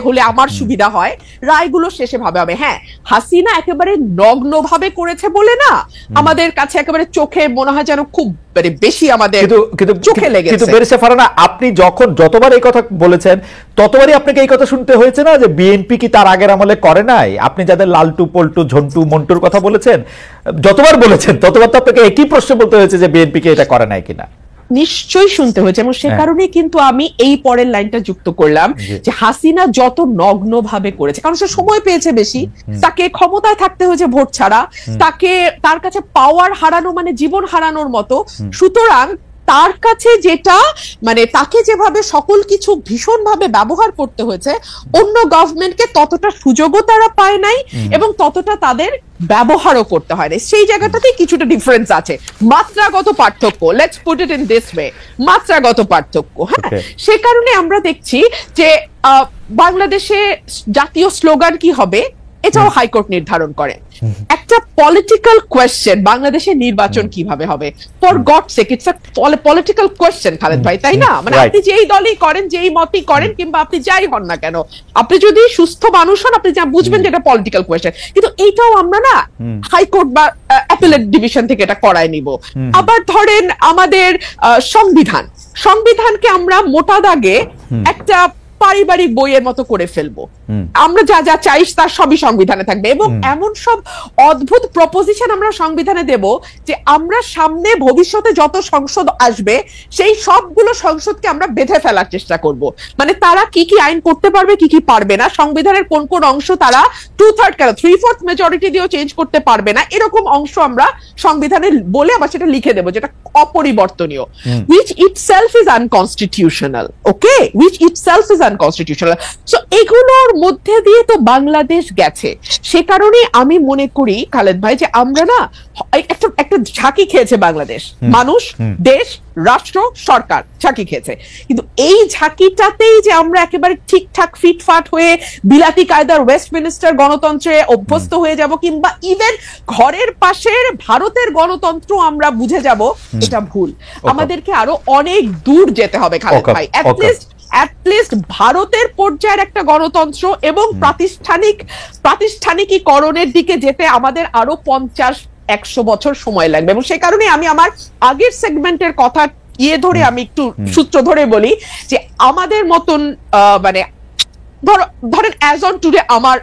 হলে আমার সুবিধা হয়, রায়গুলো শেষে ভাবে হবে। হ্যাঁ, হাসিনা একেবারে নগ্ন ভাবে করেছে বলে না, আমাদের কাছে একেবারে চোখে মনে হয় যেন খুব বেশি আমাদের চোখে লেগেছে। কিন্তু বেরেসা ফারহানা, আপনি যতবার এই কথা বলেছেন ততবারই আপনাকে এই কথা শুনতে হয়েছে না যে বিএনপি কি তার আগের আমলে করে নাই? আপনি যাদের লালটু পল্টু ঝন্টু মন্টুর কথা বলেছেন, যতবার বলেছেন ততবার তো আপনাকে একই প্রশ্ন বলতে হয়েছে যে বিএনপি কি এটা করে নাই কিনা। নিশ্চয়ই শুনতে হয়েছে, এবং সে কারণে কিন্তু আমি এই পরের লাইনটা যুক্ত করলাম যে হাসিনা যত নগ্ন ভাবে করেছে, কারণ সে সময় পেয়েছে বেশি, তাকে ক্ষমতায় থাকতে হয়েছে ভোট ছাড়া, তার কাছে পাওয়ার হারানো মানে জীবন হারানোর মতো। সুতরাং তার কাছে যেটা মানে তাকে যেভাবে সকল কিছু ভীষণ ভাবে ব্যবহার করতে হয়েছে, অন্য গভর্নমেন্টকে ততটা সুযোগও তারা পায় নাই এবং ততটা তাদের ব্যবহারও করতে হয় না। সেই জায়গাটাতে কিছুটা ডিফারেন্স আছে, মাত্রাগত পার্থক্য, let's put it in this way, মাত্রাগত পার্থক্য। হ্যাঁ, সে কারণে আমরা দেখছি যে বাংলাদেশে জাতীয় স্লোগান কি হবে এটাও হাইকোর্ট নির্ধারণ করে। একটা পলিটিক্যাল কোয়েশ্চেন, বাংলাদেশের নির্বাচন কিভাবে হবে, for God sake it's a political question Khaled ভাই, তাই না? মানে আপনি যেই দলই করেন, যেই মতই করেন, কিংবা আপনি যাই হন না কেন, আপনি যদি সুস্থ মানুষ হন আপনি যা বুঝবেন যে এটা পলিটিক্যাল কোয়েশ্চেন। কিন্তু এইটাও আমরা না হাইকোর্ট বা অ্যাপিলেট ডিভিশন থেকে এটা করায় নিব। আবার ধরেন আমাদের সংবিধানকে আমরা মোটা দাগে একটা পারিবারিক বইয়ের মতো করে ফেলবো, আমরা যা যা চাই তার সবই সংবিধানে থাকবে, এবং এমন সব অদ্ভুত প্রপোজিশন আমরা সংবিধানে দেব যে আমরা সামনে ভবিষ্যতে যত সংসদ আসবে সেই সবগুলো সংসদকে আমরা বেঁধে ফেলার চেষ্টা করব। মানে তারা কি কি আইন করতে পারবে, কি কি পারবে না, সংবিধানের কোন কোন অংশ তারা 2/3 কেন 3/4 মেজরিটি দিয়েও চেঞ্জ করতে পারবে না, এরকম অংশ আমরা সংবিধানে বলে আবার সেটা লিখে দেবো যেটা অপরিবর্তনীয়, which itself is unconstitutional, okay, which itself is unconstitutional. So এগুলোর মধ্যে দিয়ে তো বাংলাদেশ গেছে। সে কারণে আমি মনে করি খালেদ ভাই যে আমরা না একটা ঝাঁকি খেয়েছে বাংলাদেশ, মানুষ, দেশ, রাষ্ট্র, সরকার ঝাঁকি খেয়েছে। কিন্তু এই ঝাঁকিটাতেই যে আমরা একেবারে ঠিকঠাক ফিটফাট হয়ে বিলাতি কায়দার ওয়েস্টমিনিস্টার গণতন্ত্রে অভ্যস্ত হয়ে যাব, কিংবা ইভেন ঘরের পাশের ভারতের গণতন্ত্র আমরা বুঝে যাব, এটা ভুল। আমাদেরকে আরো অনেক দূর যেতে হবে খালেদ ভাই, অ্যাটলিস্ট ভারতের পর্যায়ের একটা গণতন্ত্র এবং প্রাতিষ্ঠানিকীকরণের দিকে যেতে আমাদের আরো 50-100 বছর সময় লাগবে। এবং সে কারণে আমি আমার আগের সেগমেন্টের কথা ধরে আমি একটু সূত্র ধরে বলি যে আমাদের মতন মানে ধরেন অ্যাজ অন টুডে আমার